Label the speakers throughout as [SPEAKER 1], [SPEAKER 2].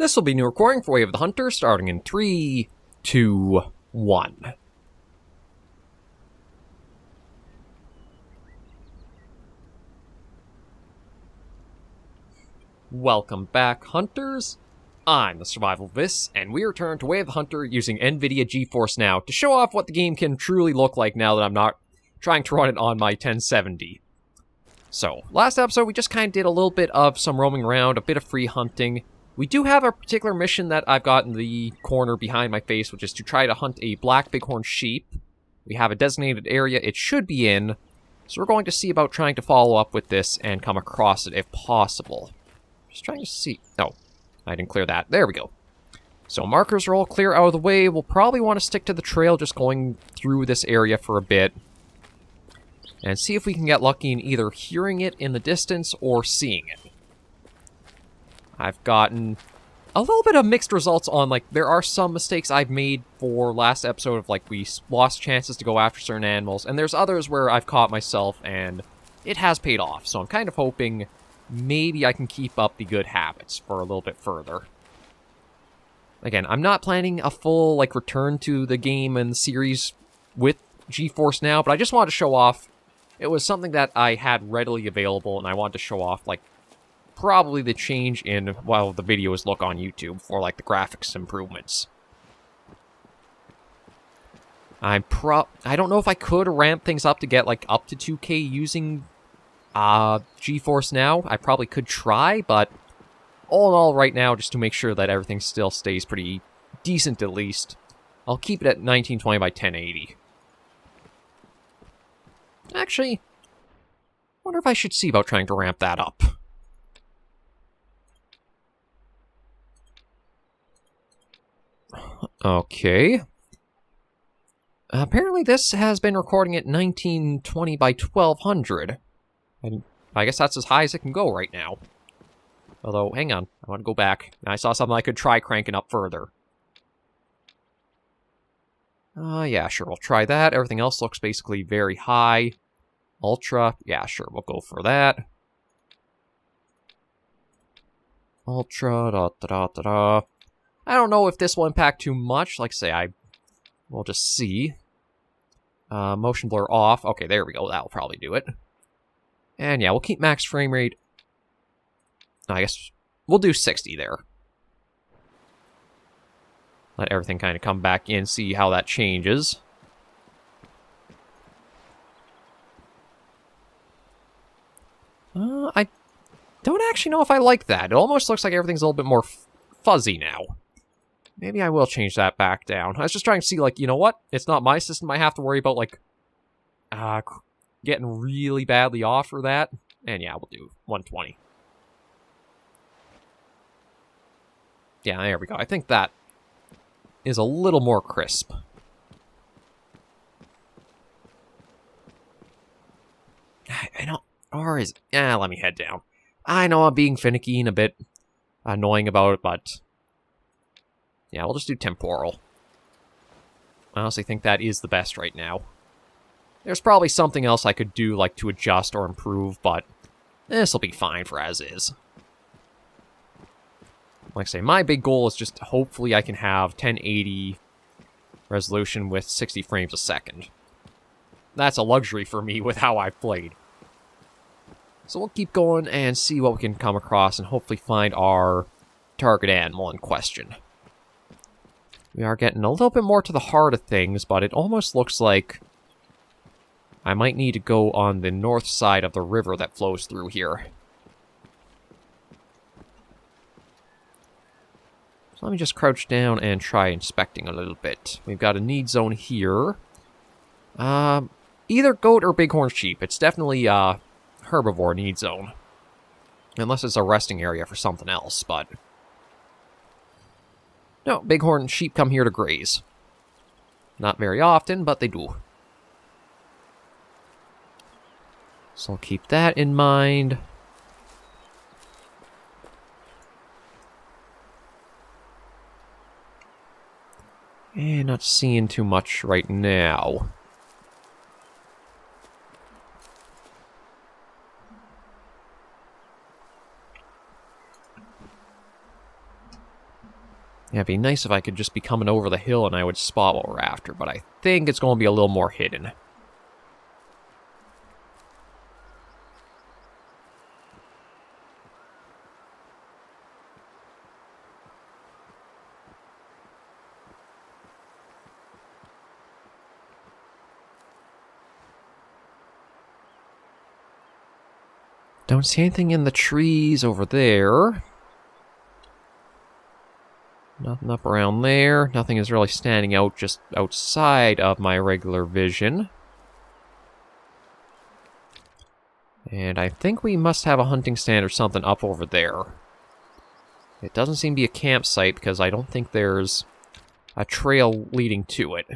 [SPEAKER 1] This will be new recording for Way of the Hunter, starting in 3, 2, 1. Welcome back, Hunters. I'm the SurvivalVis, and we return to Way of the Hunter using NVIDIA Geforce Now to show off what the game can truly look like now that I'm not trying to run it on my 1070. So, last episode we just kind of did a little bit of some roaming around, a bit of free hunting. We do have a particular mission that I've got in the corner behind my face, which is to try to hunt a black bighorn sheep. We have a designated area it should be in, so we're going to see about trying to follow up with this and come across it if possible. Just trying to see. Oh, I didn't clear that. There we go. So markers are all clear out of the way. We'll probably want to stick to the trail just going through this area for a bit. And see if we can get lucky in either hearing it in the distance or seeing it. I've gotten a little bit of mixed results on, like, there are some mistakes I've made for last episode of, like, we lost chances to go after certain animals, and there's others where I've caught myself and it has paid off. So I'm kind of hoping maybe I can keep up the good habits for a little bit further. Again, I'm not planning a full, like, return to the game and the series with Geforce Now, but I just wanted to show off. It was something that I had readily available, and I wanted to show off, like, probably the change in, well, the videos look on YouTube for, like, the graphics improvements. I don't know if I could ramp things up to get, like, up to 2K using Geforce Now. I probably could try, but all in all right now, just to make sure that everything still stays pretty decent at least, I'll keep it at 1920 by 1080. Actually, I wonder if I should see about trying to ramp that up. Okay. Apparently this has been recording at 1920 by 1200. And I guess that's as high as it can go right now. Although, hang on, I want to go back. I saw something I could try cranking up further. Yeah, sure, we'll try that. Everything else looks basically very high. Ultra, yeah, sure, we'll go for that. Ultra, da-da-da-da-da. I don't know if this will impact too much. Like I say, we'll just see. Motion blur off. Okay, there we go. That'll probably do it. And yeah, we'll keep max frame rate. I guess we'll do 60 there. Let everything kind of come back in, see how that changes. I don't actually know if I like that. It almost looks like everything's a little bit more fuzzy now. Maybe I will change that back down. I was just trying to see, like, you know what? It's not my system. I have to worry about, like, getting really badly off for that. And yeah, we'll do 120. Yeah, there we go. I think that is a little more crisp. I don't... Or is... let me head down. I know I'm being finicky and a bit annoying about it, but... yeah, we'll just do temporal. I honestly think that is the best right now. There's probably something else I could do, like, to adjust or improve, but this'll be fine for as is. Like I say, my big goal is just hopefully I can have 1080 resolution with 60 frames a second. That's a luxury for me with how I've played. So we'll keep going and see what we can come across and hopefully find our target animal in question. We are getting a little bit more to the heart of things, but it almost looks like I might need to go on the north side of the river that flows through here. So let me just crouch down and try inspecting a little bit. We've got a need zone here. Either goat or bighorn sheep. It's definitely herbivore need zone. Unless it's a resting area for something else, but... no, bighorn sheep come here to graze. Not very often, but they do. So I'll keep that in mind. And not seeing too much right now. Yeah, it'd be nice if I could just be coming over the hill and I would spot what we're after, but I think it's going to be a little more hidden. Don't see anything in the trees over there. Nothing up around there. Nothing is really standing out just outside of my regular vision. And I think we must have a hunting stand or something up over there. It doesn't seem to be a campsite because I don't think there's a trail leading to it.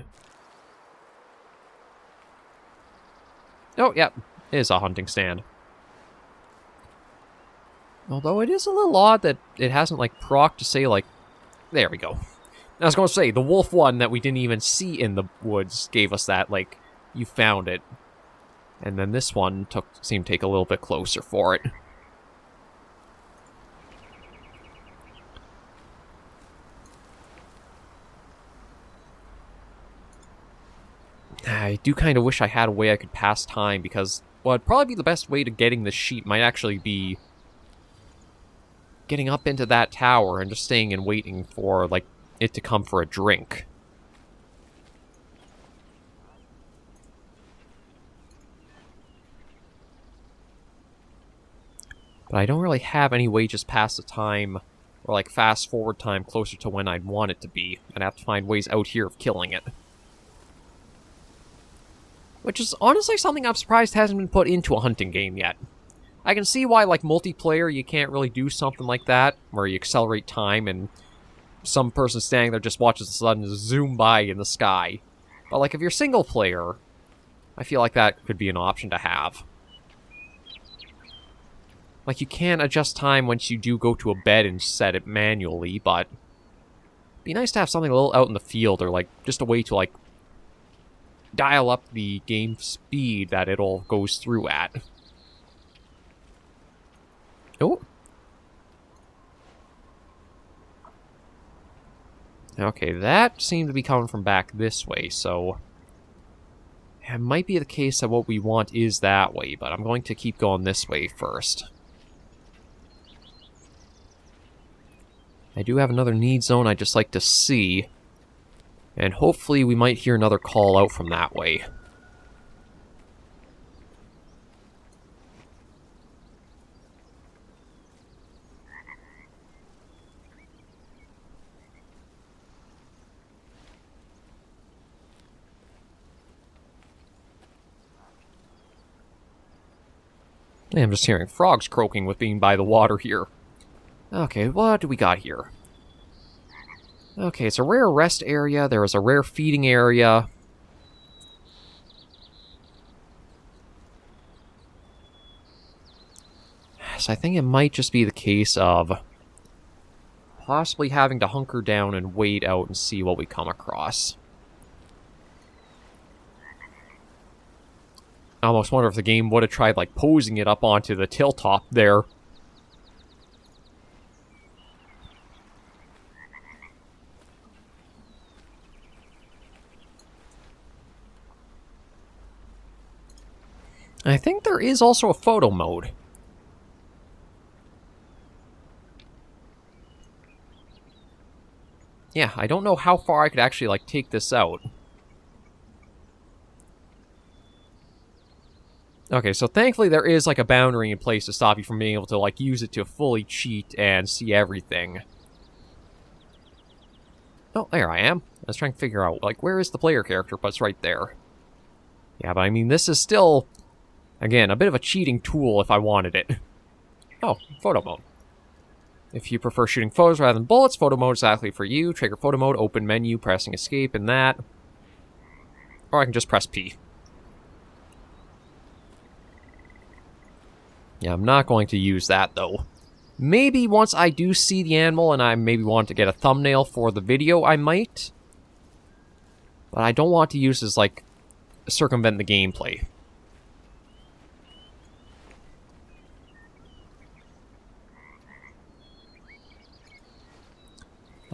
[SPEAKER 1] Oh, yeah, it is a hunting stand. Although it is a little odd that it hasn't, like, procced to say, like, there we go. I was going to say, the wolf one that we didn't even see in the woods gave us that, like, you found it. And then this one seemed to take a little bit closer for it. I do kind of wish I had a way I could pass time, because what'd probably be the best way to getting this sheep might actually be getting up into that tower and just staying and waiting for, like, it to come for a drink. But I don't really have any way just past the time, or, like, fast forward time closer to when I'd want it to be. I'd have to find ways out here of killing it. Which is honestly something I'm surprised hasn't been put into a hunting game yet. I can see why, like, multiplayer, you can't really do something like that, where you accelerate time and some person standing there just watches the sun zoom by in the sky. But, like, if you're single player, I feel like that could be an option to have. Like, you can adjust time once you do go to a bed and set it manually, but it'd be nice to have something a little out in the field, or, like, just a way to, like, dial up the game speed that it all goes through at. Oh. Okay, that seemed to be coming from back this way, so it might be the case that what we want is that way, but I'm going to keep going this way first. I do have another need zone I'd just like to see, and hopefully we might hear another call out from that way. I'm just hearing frogs croaking with being by the water here. Okay, what do we got here? Okay, it's a rare rest area. There is a rare feeding area. So I think it might just be the case of possibly having to hunker down and wait out and see what we come across. I almost wonder if the game would have tried, like, posing it up onto the hilltop there. I think there is also a photo mode. Yeah, I don't know how far I could actually, like, take this out. Okay, so thankfully there is, like, a boundary in place to stop you from being able to, like, use it to fully cheat and see everything. Oh, there I am. I was trying to figure out, like, where is the player character, but it's right there. Yeah, but I mean, this is still, again, a bit of a cheating tool if I wanted it. Oh, photo mode. If you prefer shooting photos rather than bullets, photo mode is exactly for you. Trigger photo mode, open menu, pressing escape and that. Or I can just press P. Yeah, I'm not going to use that, though. Maybe once I do see the animal and I maybe want to get a thumbnail for the video, I might. But I don't want to use this, like, circumvent the gameplay.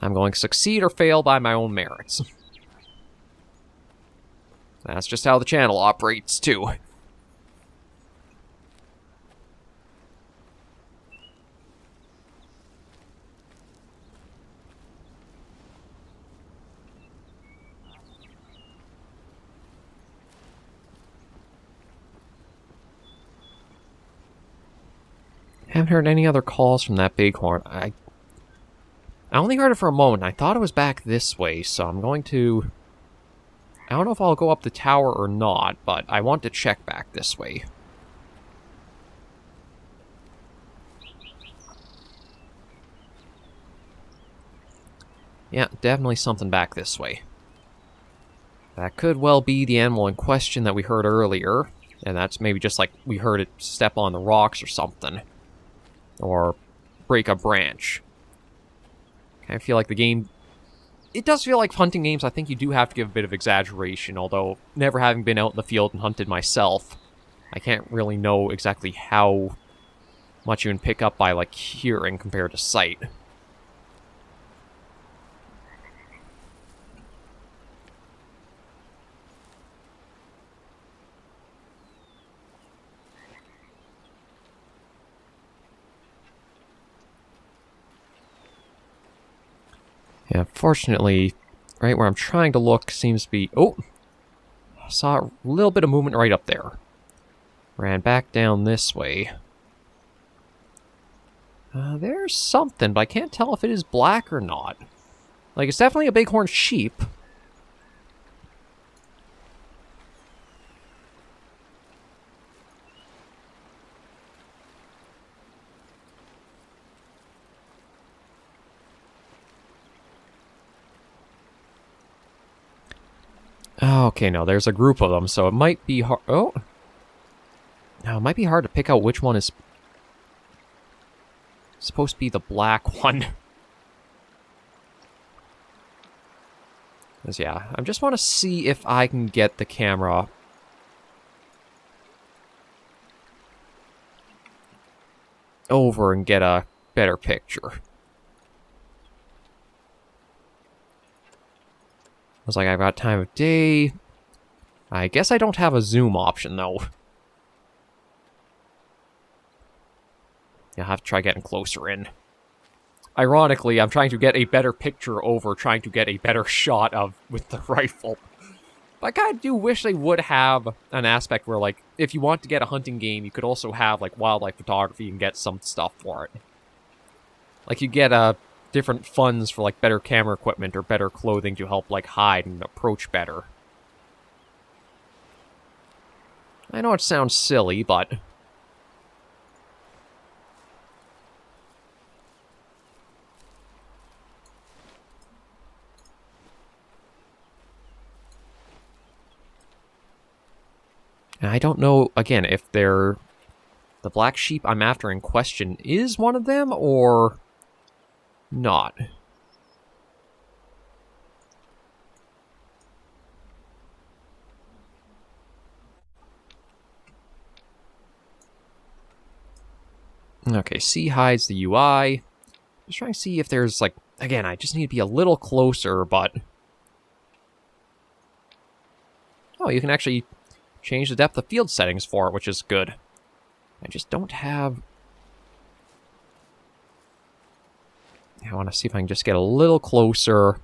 [SPEAKER 1] I'm going to succeed or fail by my own merits. That's just how the channel operates, too. Haven't heard any other calls from that bighorn. I only heard it for a moment. I thought it was back this way, so I'm going to... I don't know if I'll go up the tower or not, but I want to check back this way. Yeah, definitely something back this way. That could well be the animal in question that we heard earlier, and that's maybe just like we heard it step on the rocks or something. Or break a branch. I feel like the game... It does feel like hunting games, I think you do have to give a bit of exaggeration, although never having been out in the field and hunted myself, I can't really know exactly how much you can pick up by, like, hearing compared to sight. Yeah, fortunately, right where I'm trying to look seems to be... Oh! Saw a little bit of movement right up there. Ran back down this way. There's something, but I can't tell if it is black or not. Like, it's definitely a bighorn sheep. Okay, no, there's a group of them, so it might be hard... Oh! Now, it might be hard to pick out which one is supposed to be the black one. Because, yeah, I just want to see if I can get the camera over and get a better picture. I was like, I've got time of day. I guess I don't have a zoom option, though. I'll have to try getting closer in. Ironically, I'm trying to get a better picture over trying to get a better shot of with the rifle. But I kind of do wish they would have an aspect where, like, if you want to get a hunting game, you could also have, like, wildlife photography and get some stuff for it. Like, you get, different funds for, like, better camera equipment or better clothing to help, like, hide and approach better. I know it sounds silly, but... And I don't know, again, if they're... The black sheep I'm after in question is one of them, or... not. Okay, C hides the UI. Just trying to see if there's, like... Again, I just need to be a little closer, but... Oh, you can actually change the depth of field settings for it, which is good. I just don't have... I want to see if I can just get a little closer.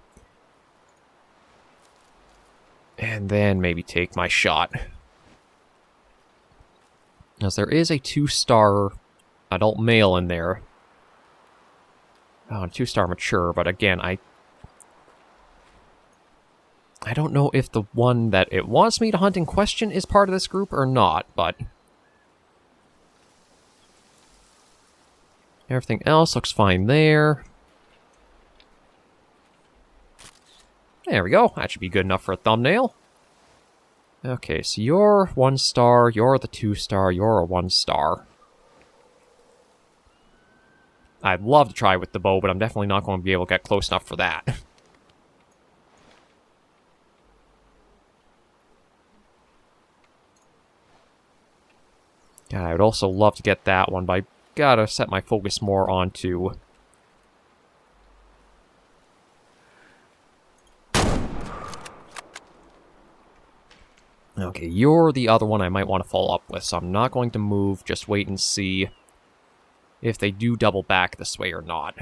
[SPEAKER 1] And then maybe take my shot. As there is a 2-star adult male in there. Oh, and 2-star mature, but again, I don't know if the one that it wants me to hunt in question is part of this group or not, but... Everything else looks fine there. There we go. That should be good enough for a thumbnail. Okay, so you're 1-star, you're the 2-star, you're a 1-star. I'd love to try with the bow, but I'm definitely not going to be able to get close enough for that. God, I would also love to get that one, but I gotta set my focus more onto... Okay, you're the other one I might want to follow up with, so I'm not going to move. Just wait and see if they do double back this way or not.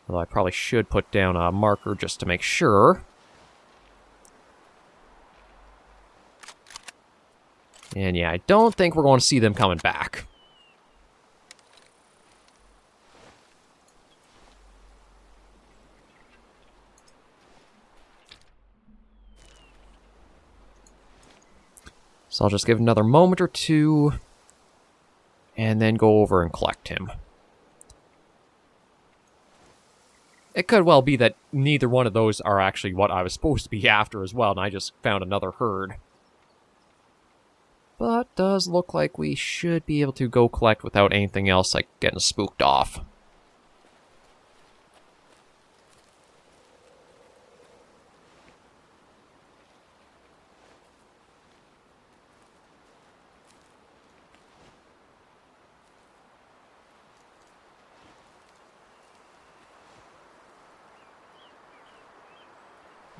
[SPEAKER 1] Although I probably should put down a marker just to make sure. And yeah, I don't think we're going to see them coming back. So I'll just give it another moment or two, and then go over and collect him. It could well be that neither one of those are actually what I was supposed to be after as well, and I just found another herd. But does look like we should be able to go collect without anything else like getting spooked off.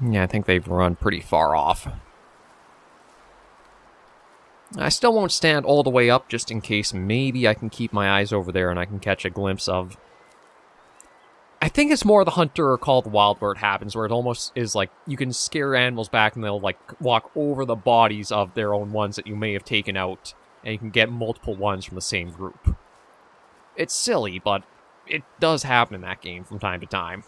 [SPEAKER 1] Yeah, I think they've run pretty far off. I still won't stand all the way up just in case maybe I can keep my eyes over there and I can catch a glimpse of... I think it's more the hunter called wild where it happens, where it almost is like you can scare animals back and they'll like walk over the bodies of their own ones that you may have taken out, and you can get multiple ones from the same group. It's silly, but it does happen in that game from time to time.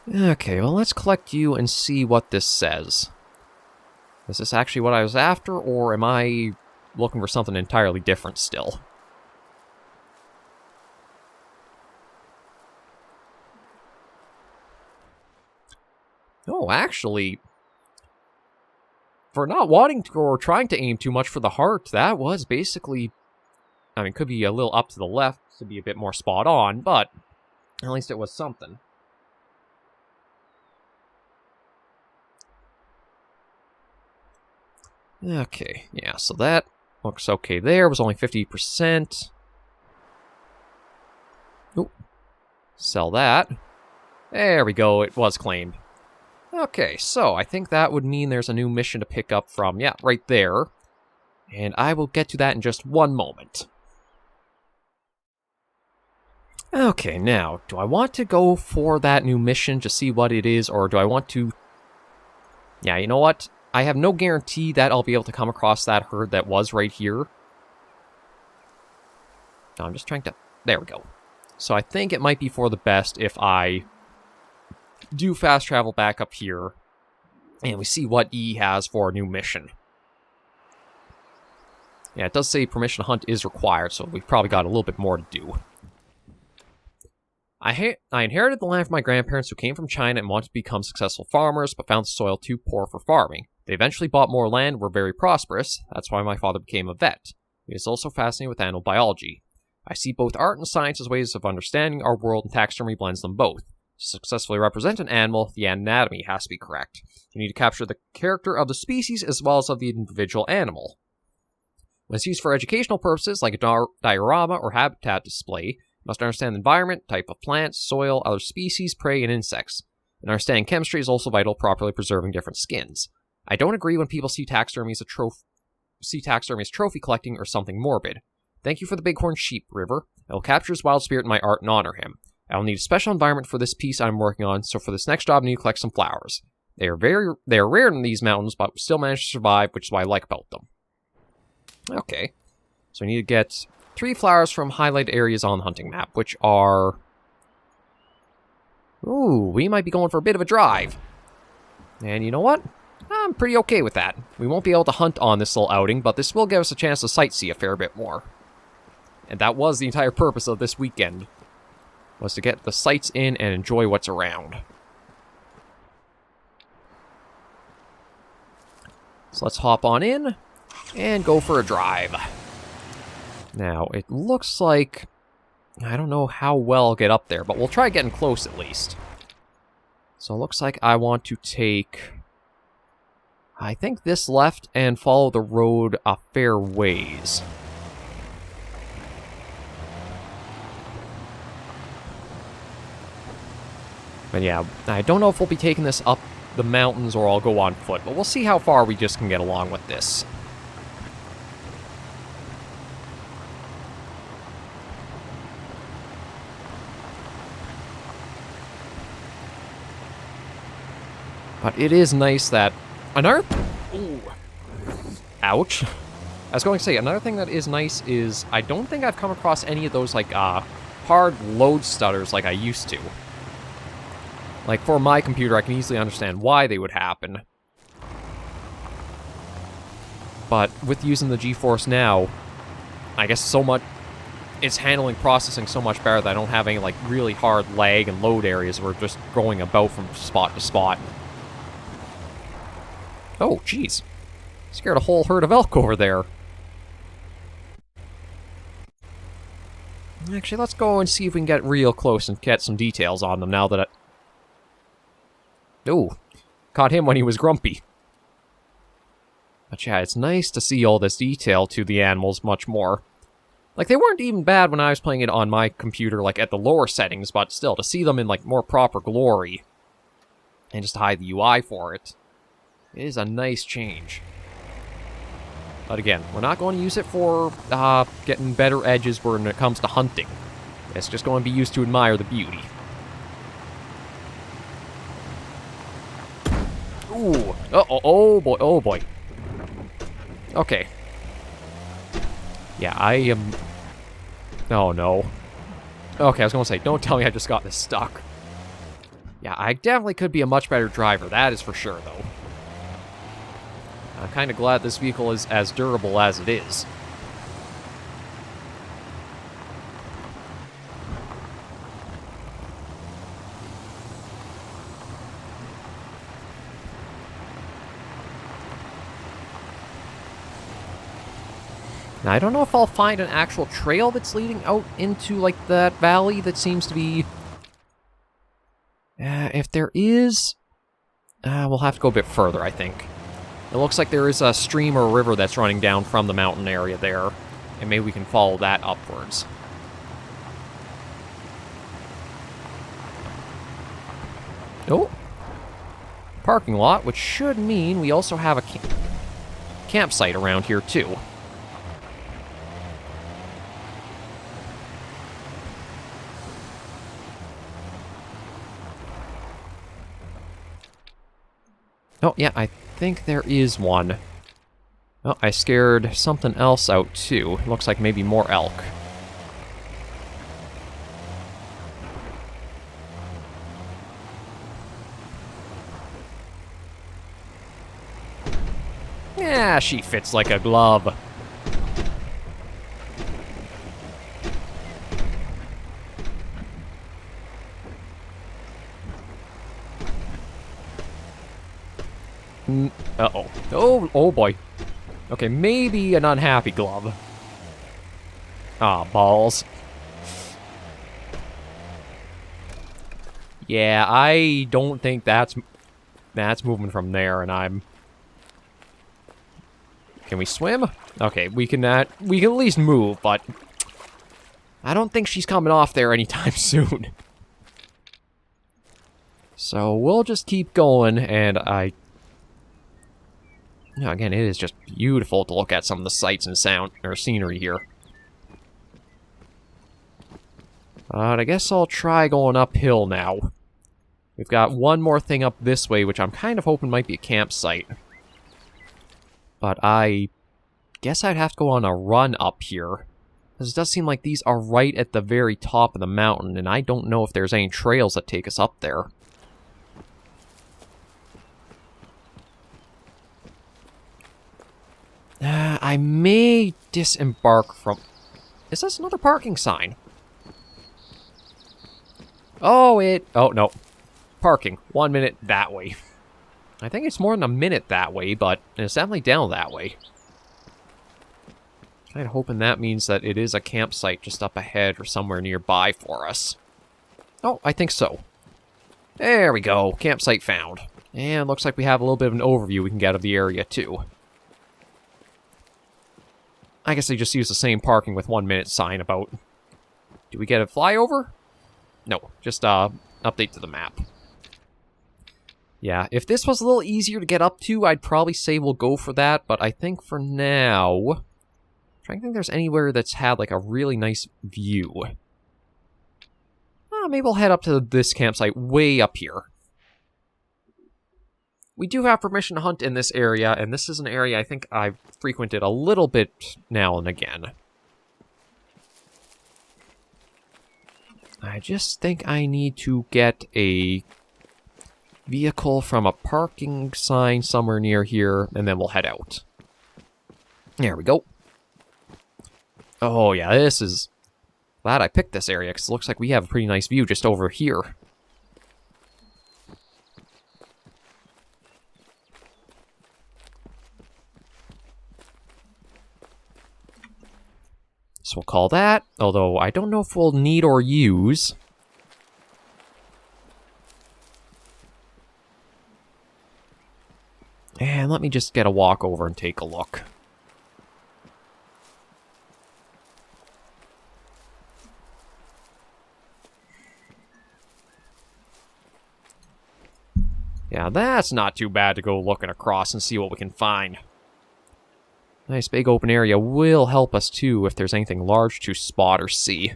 [SPEAKER 1] Okay, well, let's collect you and see what this says. Is this actually what I was after, or am I looking for something entirely different still? Oh, actually, for not wanting to or trying to aim too much for the heart, that was basically... I mean, could be a little up to the left to be a bit more spot on, but at least it was something. Okay, yeah, so that looks okay there. It was only 50%. Oop. Sell that. There we go, it was claimed. Okay, so I think that would mean there's a new mission to pick up from, yeah, right there. And I will get to that in just one moment. Okay, now, do I want to go for that new mission to see what it is, or do I want to... Yeah, you know what? I have no guarantee that I'll be able to come across that herd that was right here. No, I'm just trying to... There we go. So I think it might be for the best if I do fast travel back up here and we see what E has for a new mission. Yeah, it does say permission to hunt is required, so we've probably got a little bit more to do. I inherited the land from my grandparents who came from China and wanted to become successful farmers, but found the soil too poor for farming. They eventually bought more land and were very prosperous. That's why my father became a vet. He is also fascinated with animal biology. I see both art and science as ways of understanding our world, and taxidermy blends them both. To successfully represent an animal, the anatomy has to be correct. You need to capture the character of the species as well as of the individual animal. When it's used for educational purposes, like a diorama or habitat display, you must understand the environment, type of plants, soil, other species, prey, and insects. And understanding chemistry is also vital, properly preserving different skins. I don't agree when people see taxidermy as trophy collecting or something morbid. Thank you for the bighorn sheep, River. I will capture his wild spirit in my art and honor him. I will need a special environment for this piece I'm working on, so for this next job I need to collect some flowers. They are rare in these mountains, but still manage to survive, which is what I like about them. Okay. So I need to get 3 flowers from highlighted areas on the hunting map, which are... Ooh, we might be going for a bit of a drive. And you know what? I'm pretty okay with that. We won't be able to hunt on this little outing, but this will give us a chance to sightsee a fair bit more. And that was the entire purpose of this weekend, was to get the sights in and enjoy what's around. So let's hop on in and go for a drive. Now, it looks like... I don't know how well I'll get up there, but we'll try getting close at least. So it looks like I want to take... I think this left and follow the road a fair ways. But yeah, I don't know if we'll be taking this up the mountains or I'll go on foot, but we'll see how far we just can get along with this. But it is nice that another... Ooh. Ouch. I was going to say, another thing that is nice is I don't think I've come across any of those, like, hard load stutters like I used to. Like, for my computer, I can easily understand why they would happen. But with using the GeForce Now, I guess so much... It's handling processing so much better that I don't have any, like, really hard lag and load areas where we're just going about from spot to spot. Oh, jeez. Scared a whole herd of elk over there. Actually, let's go and see if we can get real close and get some details on them now that I... Ooh, caught him when he was grumpy. But yeah, it's nice to see all this detail to the animals much more. Like, they weren't even bad when I was playing it on my computer, like, at the lower settings, but still, to see them in, like, more proper glory, and just hide the UI for it, it is a nice change. But again, we're not going to use it for getting better edges when it comes to hunting. It's just going to be used to admire the beauty. Ooh. Uh-oh. Oh, boy. Oh, boy. Okay. Yeah, I am... Oh, no. Okay, I was going to say, don't tell me I just got this stuck. Yeah, I definitely could be a much better driver. That is for sure, though. I'm kind of glad this vehicle is as durable as it is. Now, I don't know if I'll find an actual trail that's leading out into, like, that valley that seems to be... if there is... we'll have to go a bit further, I think. It looks like there is a stream or a river that's running down from the mountain area there, and maybe we can follow that upwards. Oh! Parking lot, which should mean we also have a campsite around here, too. Oh, yeah, I think there is one. Oh, I scared something else out, too. Looks like maybe more elk. Yeah, she fits like a glove. Uh-oh. Oh boy. Okay, maybe an unhappy glove. Ah, balls. Yeah, I don't think that's moving from there, and I'm... Can we swim? Okay, we can at least move, but... I don't think she's coming off there anytime soon. So, we'll just keep going, and again, it is just beautiful to look at some of the sights and sound, or scenery here. But I guess I'll try going uphill now. We've got one more thing up this way, which I'm kind of hoping might be a campsite. But I guess I'd have to go on a run up here. Because it does seem like these are right at the very top of the mountain, and I don't know if there's any trails that take us up there. I may disembark from... Is this another parking sign? Oh, Oh, no. Parking. 1 minute that way. I think it's more than a minute that way, but it's definitely down that way. Kind of hoping that means that it is a campsite just up ahead or somewhere nearby for us. Oh, I think so. There we go. Campsite found. And looks like we have a little bit of an overview we can get of the area, too. I guess they just use the same parking with 1 minute sign about... Do we get a flyover? No, just update to the map. Yeah, if this was a little easier to get up to, I'd probably say we'll go for that, but I think for now... I'm trying to think if there's anywhere that's had, like, a really nice view. Maybe we'll head up to this campsite way up here. We do have permission to hunt in this area, and this is an area I think I've frequented a little bit now and again. I just think I need to get a vehicle from a parking sign somewhere near here, and then we'll head out. There we go. Oh yeah, this is... Glad I picked this area, because it looks like we have a pretty nice view just over here. So we'll call that, although I don't know if we'll need or use. And let me just get a walk over and take a look. Yeah, that's not too bad to go looking across and see what we can find. Nice big open area will help us too if there's anything large to spot or see.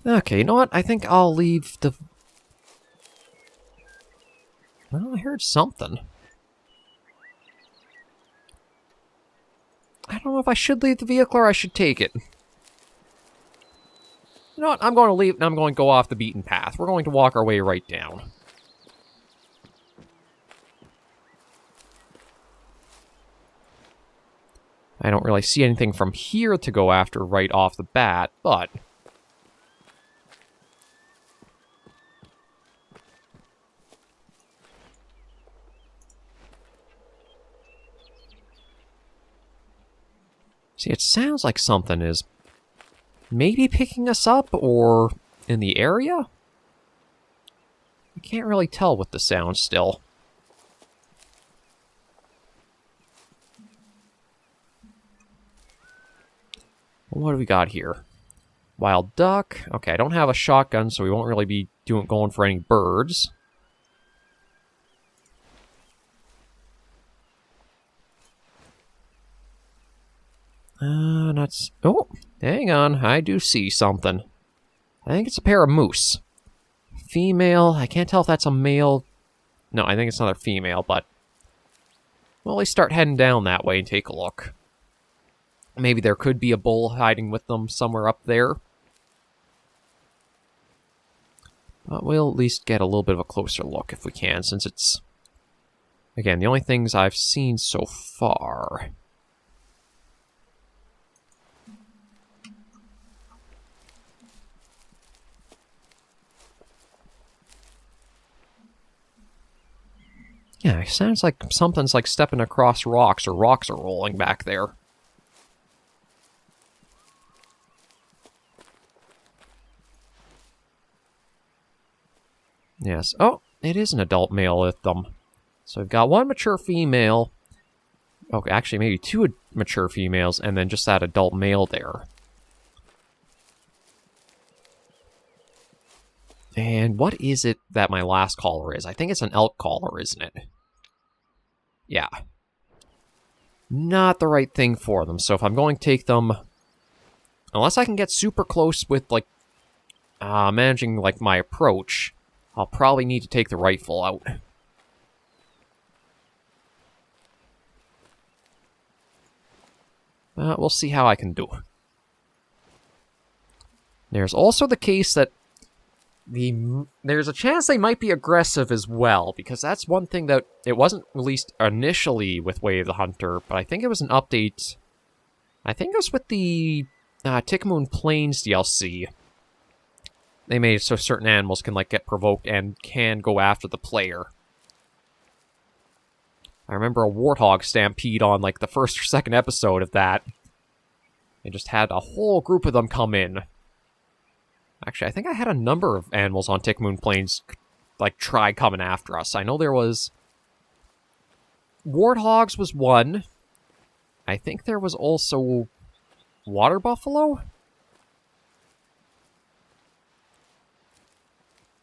[SPEAKER 1] Okay, you know what? I think I'll leave the... Well, I heard something. I don't know if I should leave the vehicle or I should take it. You know what? I'm going to leave and I'm going to go off the beaten path. We're going to walk our way right down. I don't really see anything from here to go after right off the bat, but... See, it sounds like something is maybe picking us up or in the area? I can't really tell with the sound still. What do we got here? Wild duck. Okay, I don't have a shotgun, so we won't really be going for any birds. Nuts. Oh, hang on. I do see something. I think it's a pair of moose. Female. I can't tell if that's a male. No, I think it's another female, but... Well, let's start heading down that way and take a look. Maybe there could be a bull hiding with them somewhere up there. But we'll at least get a little bit of a closer look if we can, since it's... Again, the only things I've seen so far... Yeah, it sounds like something's like stepping across rocks, or rocks are rolling back there. Yes. Oh, it is an adult male with them. So we've got one mature female. Okay, actually maybe two mature females, and then just that adult male there. And what is it that my last caller is? I think it's an elk caller, isn't it? Yeah. Not the right thing for them. So if I'm going to take them... Unless I can get super close with, like, managing, like, my approach, I'll probably need to take the rifle out. We'll see how I can do. There's also the case that there's a chance they might be aggressive as well, because that's one thing that it wasn't released initially with Way of the Hunter, but I think it was an update. I think it was with the Tick-Moon Plains DLC. They made it so certain animals can like get provoked and can go after the player. I remember a warthog stampede on, like, the first or second episode of that. They just had a whole group of them come in. Actually, I think I had a number of animals on Tickmoon Plains, like, try coming after us. I know there was... Warthogs was one. I think there was also... Water buffalo?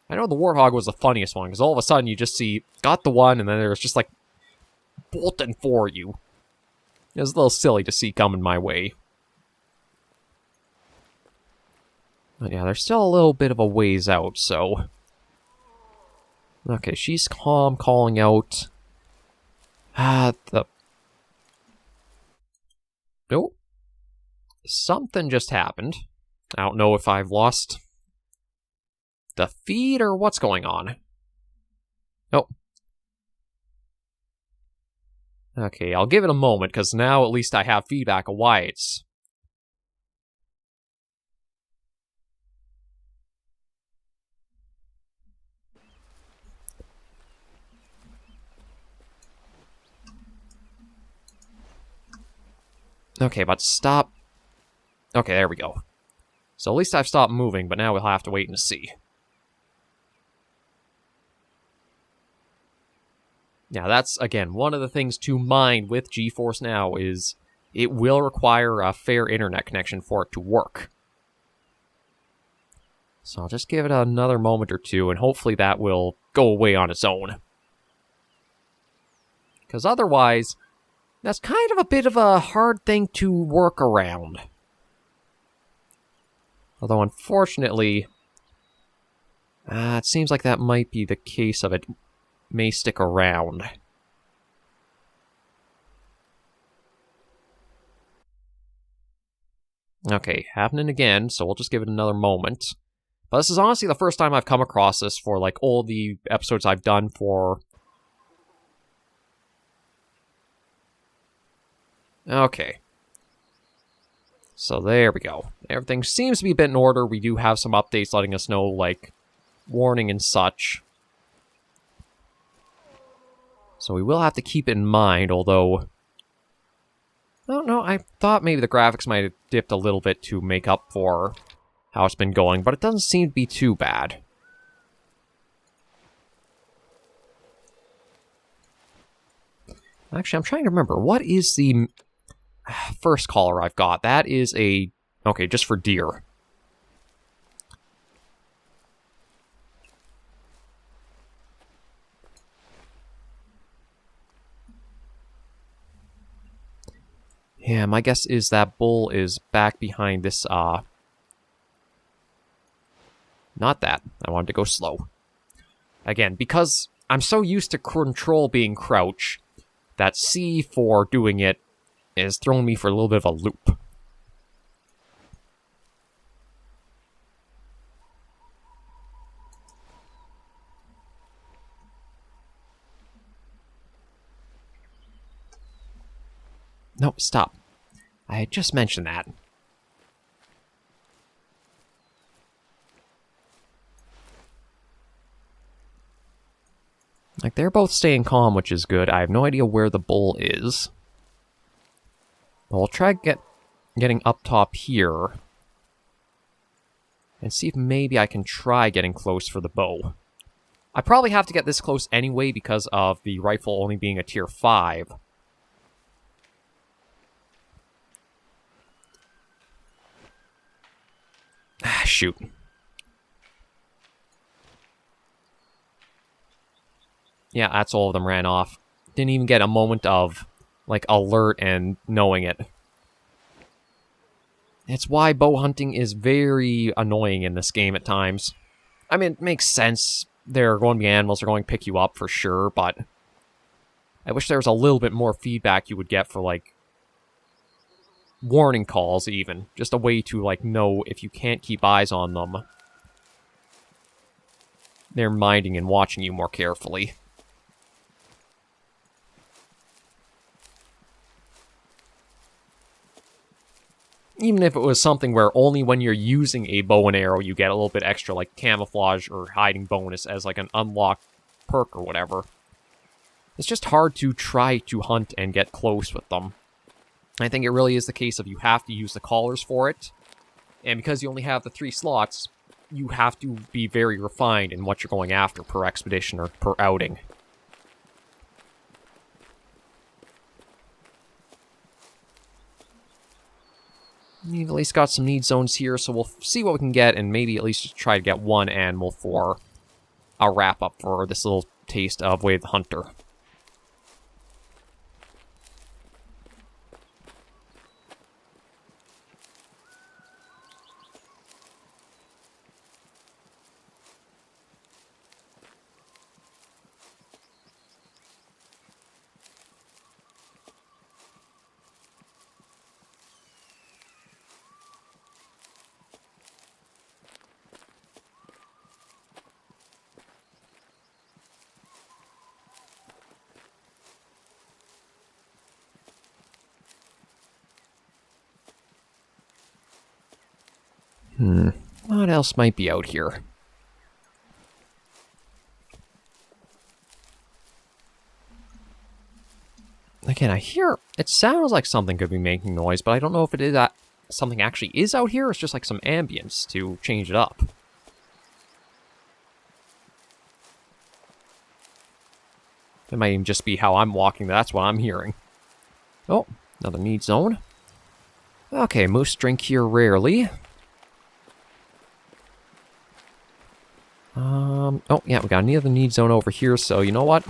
[SPEAKER 1] I know the warthog was the funniest one, because all of a sudden you just see, got the one, and then there's just, like, bolting for you. It was a little silly to see coming my way. But yeah, there's still a little bit of a ways out, so... Okay, she's calm, calling out... Nope. Something just happened. I don't know if I've lost... the feed, or what's going on? Oh. Okay, I'll give it a moment, because now at least I have feedback of why it's... Okay, but stop... Okay, there we go. So at least I've stopped moving, but now we'll have to wait and see. Now, that's, again, one of the things to mind with GeForce Now is it will require a fair internet connection for it to work. So I'll just give it another moment or two, and hopefully that will go away on its own. Because otherwise, that's kind of a bit of a hard thing to work around. Although, unfortunately, it seems like that might be the case of it. May stick around. Okay, happening again, so we'll just give it another moment. But this is honestly the first time I've come across this for, like, all the episodes I've done for... Okay. So there we go. Everything seems to be a bit in order. We do have some updates letting us know, like, warning and such. So we will have to keep it in mind, although... I don't know, I thought maybe the graphics might have dipped a little bit to make up for how it's been going, but it doesn't seem to be too bad. Actually, I'm trying to remember, what is the first caller I've got? That is a... Okay, just for deer. Yeah, my guess is that bull is back behind this, Not that. I wanted to go slow. Again, because I'm so used to control being crouch, that C for doing it is throwing me for a little bit of a loop. No, stop. I had just mentioned that. Like, they're both staying calm, which is good. I have no idea where the bull is. But we'll try getting up top here. And see if maybe I can try getting close for the bow. I probably have to get this close anyway because of the rifle only being a tier 5. Ah, shoot. Yeah, that's all of them ran off. Didn't even get a moment of, like, alert and knowing it. It's why bow hunting is very annoying in this game at times. I mean, it makes sense. There are going to be animals that are going to pick you up for sure, but I wish there was a little bit more feedback you would get for, like, warning calls, even. Just a way to, like, know if you can't keep eyes on them. They're minding and watching you more carefully. Even if it was something where only when you're using a bow and arrow you get a little bit extra, like, camouflage or hiding bonus as, like, an unlocked perk or whatever. It's just hard to try to hunt and get close with them. I think it really is the case of you have to use the callers for it. And because you only have the 3 slots, you have to be very refined in what you're going after per expedition or per outing. We've at least got some need zones here, so we'll see what we can get and maybe at least just try to get one animal for our wrap-up for this little taste of Way of the Hunter. What else might be out here? Again, I hear... It sounds like something could be making noise, but I don't know if it is something actually is out here, or it's just like some ambience to change it up. It might even just be how I'm walking, that's what I'm hearing. Oh, another need zone. Okay, moose drink here rarely. Oh, yeah, we got another need zone over here, so you know what?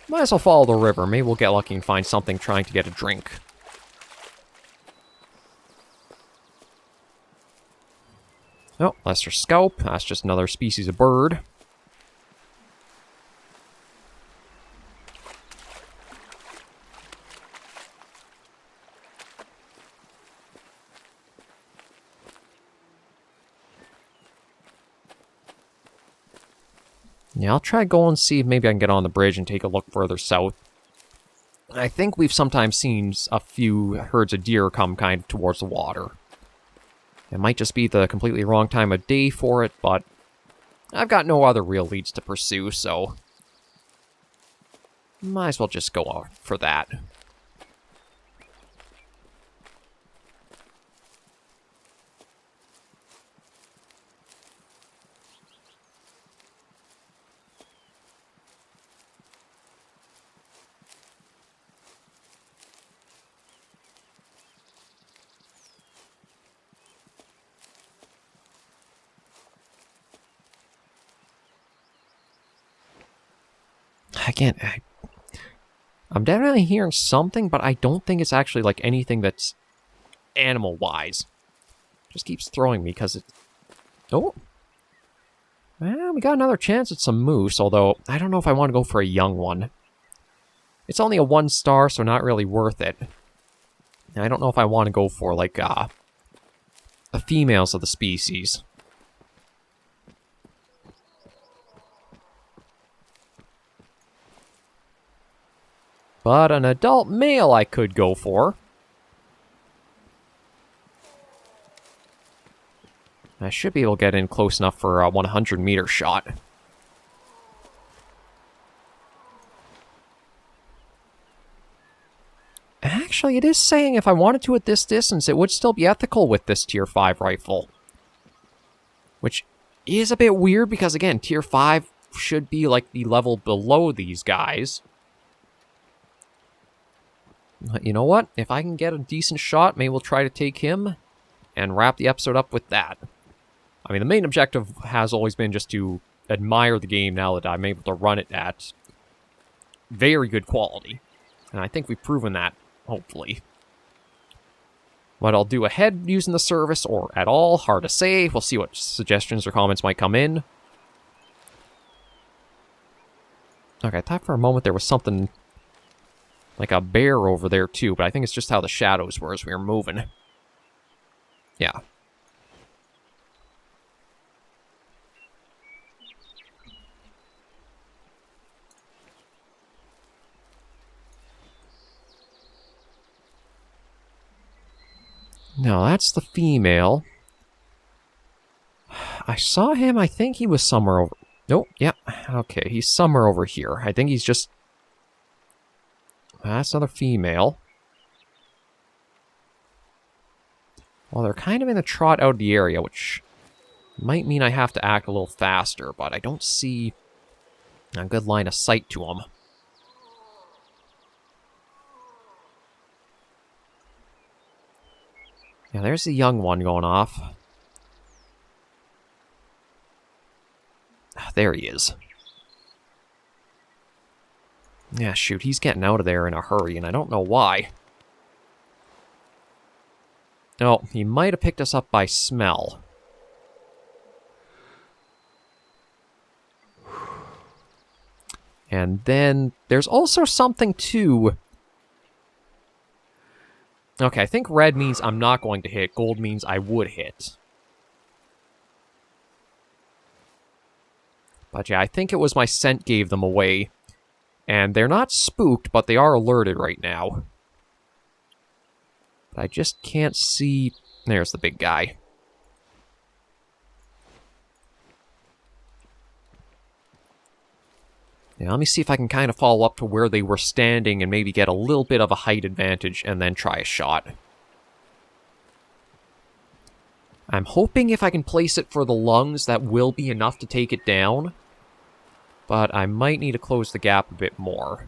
[SPEAKER 1] Might as well follow the river. Maybe we'll get lucky and find something trying to get a drink. Oh, lesser scaup. That's just another species of bird. Yeah, I'll try going and see if maybe I can get on the bridge and take a look further south. I think we've sometimes seen a few herds of deer come kind of towards the water. It might just be the completely wrong time of day for it, but I've got no other real leads to pursue, so might as well just go for that. Again, I'm definitely hearing something, but I don't think it's actually like anything that's animal-wise. Just keeps throwing me because it... Oh! Well, we got another chance at some moose, although I don't know if I want to go for a young one. It's only a 1-star, so not really worth it. And I don't know if I want to go for, like, the females of the species. But an adult male I could go for. I should be able to get in close enough for a 100-meter shot. Actually, it is saying if I wanted to at this distance, it would still be ethical with this Tier 5 rifle. Which is a bit weird because, again, Tier 5 should be like the level below these guys. But you know what? If I can get a decent shot, maybe we'll try to take him and wrap the episode up with that. I mean, the main objective has always been just to admire the game now that I'm able to run it at very good quality. And I think we've proven that, hopefully. What I'll do ahead using the service, or at all, hard to say. We'll see what suggestions or comments might come in. Okay, I thought for a moment there was something like a bear over there too, but I think it's just how the shadows were as we were moving. Yeah. No, that's the female. I saw him, I think he was somewhere over... Nope, yeah, okay, he's somewhere over here. I think he's just That's another female. Well, they're kind of in the trot out of the area, which might mean I have to act a little faster, but I don't see a good line of sight to them. Yeah, there's the young one going off. There he is. Yeah, shoot, he's getting out of there in a hurry, and I don't know why. Oh, he might have picked us up by smell. And then there's also something too. Okay, I think red means I'm not going to hit. Gold means I would hit. But yeah, I think it was my scent gave them away. And they're not spooked, but they are alerted right now. But I just can't see... There's the big guy. Now, let me see if I can kind of follow up to where they were standing and maybe get a little bit of a height advantage and then try a shot. I'm hoping if I can place it for the lungs, that will be enough to take it down. But I might need to close the gap a bit more.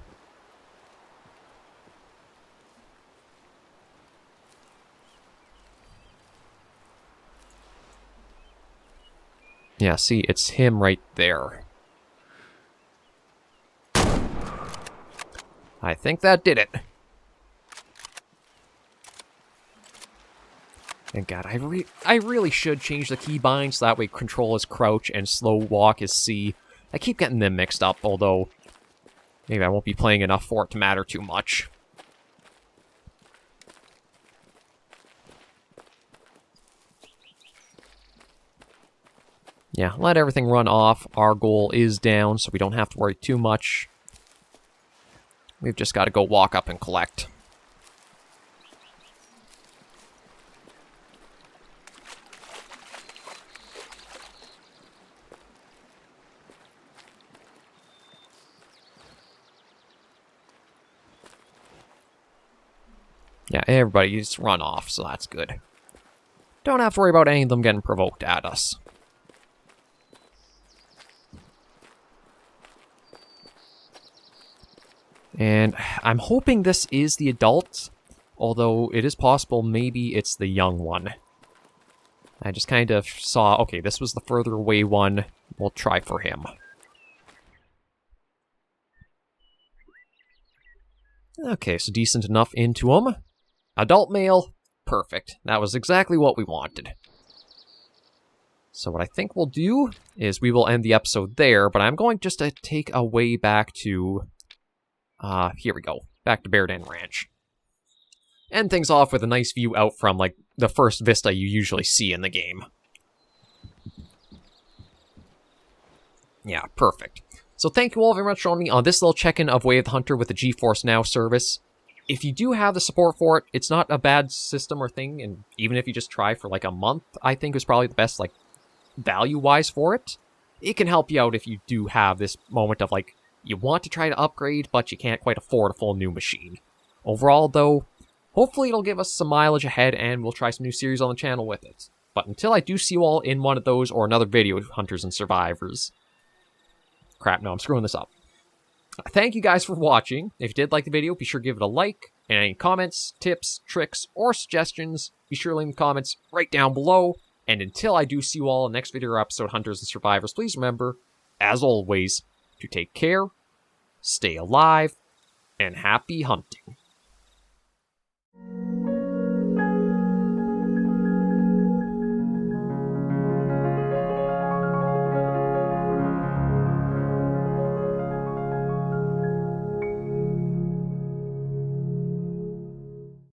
[SPEAKER 1] Yeah, see, it's him right there. I think that did it. And God, I really should change the keybinds so that way control is crouch and slow walk is C. I keep getting them mixed up, although maybe I won't be playing enough for it to matter too much. Yeah, let everything run off. Our goal is down, so we don't have to worry too much. We've just got to go walk up and collect. Yeah, everybody's run off, so that's good. Don't have to worry about any of them getting provoked at us. And I'm hoping this is the adult, although it is possible maybe it's the young one. I just kind of saw, okay, this was the further away one. We'll try for him. Okay, so decent enough into him. Adult male, perfect. That was exactly what we wanted. So what I think we'll do is we will end the episode there, but I'm going just to take a way back to... here we go. Back to Bear Den Ranch. End things off with a nice view out from, like, the first vista you usually see in the game. Yeah, perfect. So thank you all very much for joining me on this little check-in of Way of the Hunter with the Geforce Now service. If you do have the support for it, it's not a bad system or thing, and even if you just try for, like, a month, I think is probably the best, like, value-wise for it. It can help you out if you do have this moment of, like, you want to try to upgrade, but you can't quite afford a full new machine. Overall, though, hopefully it'll give us some mileage ahead, and we'll try some new series on the channel with it. But until I do see you all in one of those or another video, Hunters and Survivors... Crap, no, I'm screwing this up. Thank you guys for watching. If you did like the video, be sure to give it a like. And any comments, tips, tricks, or suggestions, be sure to leave in the comments right down below. And until I do see you all in the next video or episode, Hunters and Survivors, please remember, as always, to take care, stay alive, and happy hunting.